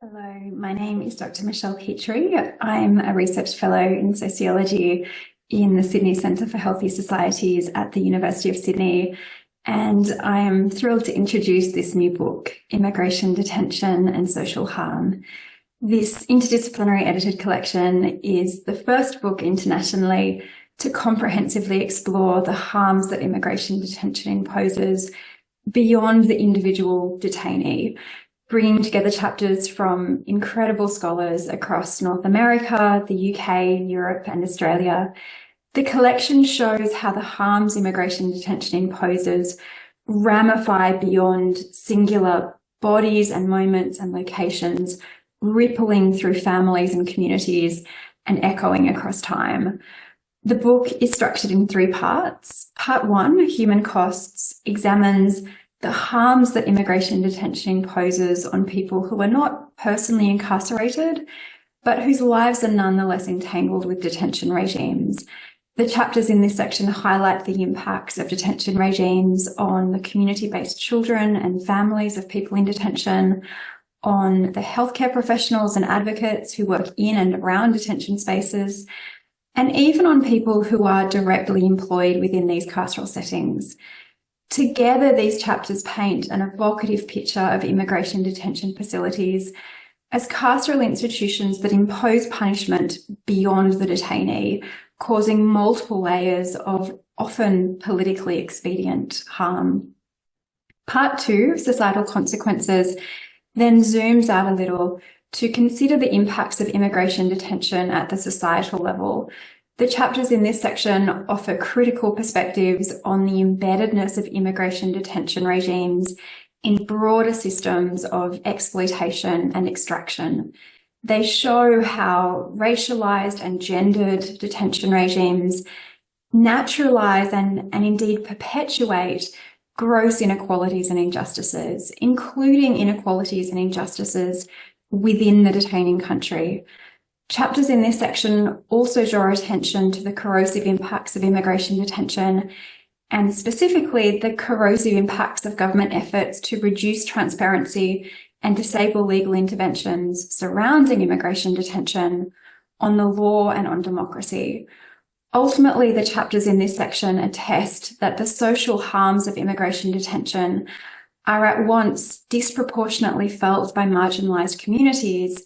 Hello, my name is Dr. Michelle Peterie. I'm a research fellow in sociology in the Sydney Centre for Healthy Societies at the University of Sydney, and I am thrilled to introduce this new book, Immigration, Detention and Social Harm. This interdisciplinary edited collection is the first book internationally to comprehensively explore the harms that immigration detention imposes beyond the individual detainee, bringing together chapters from incredible scholars across North America, the UK, Europe and Australia. The collection shows how the harms immigration detention imposes ramify beyond singular bodies and moments and locations, rippling through families and communities and echoing across time. The book is structured in three parts. Part one, Human Costs, examines the harms that immigration detention imposes on people who are not personally incarcerated, but whose lives are nonetheless entangled with detention regimes. The chapters in this section highlight the impacts of detention regimes on the community-based children and families of people in detention, on the healthcare professionals and advocates who work in and around detention spaces, and even on people who are directly employed within these carceral settings. Together, these chapters paint an evocative picture of immigration detention facilities as carceral institutions that impose punishment beyond the detainee, causing multiple layers of often politically expedient harm. Part two, Societal Consequences, then zooms out a little to consider the impacts of immigration detention at the societal level. The chapters in this section offer critical perspectives on the embeddedness of immigration detention regimes in broader systems of exploitation and extraction. They show how racialized and gendered detention regimes naturalize and indeed perpetuate gross inequalities and injustices, including inequalities and injustices within the detaining country. Chapters in this section also draw attention to the corrosive impacts of immigration detention, and specifically the corrosive impacts of government efforts to reduce transparency and disable legal interventions surrounding immigration detention on the law and on democracy. Ultimately, the chapters in this section attest that the social harms of immigration detention are at once disproportionately felt by marginalised communities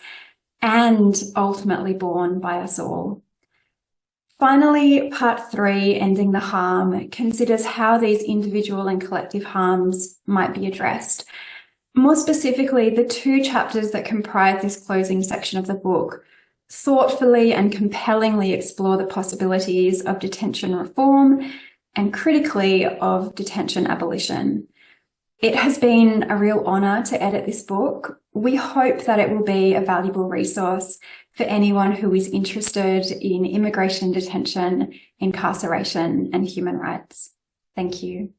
and ultimately borne by us all. Finally, part three, Ending the Harm, considers how these individual and collective harms might be addressed. More specifically, the two chapters that comprise this closing section of the book thoughtfully and compellingly explore the possibilities of detention reform and critically of detention abolition. It has been a real honour to edit this book. We hope that it will be a valuable resource for anyone who is interested in immigration detention, incarceration and human rights. Thank you.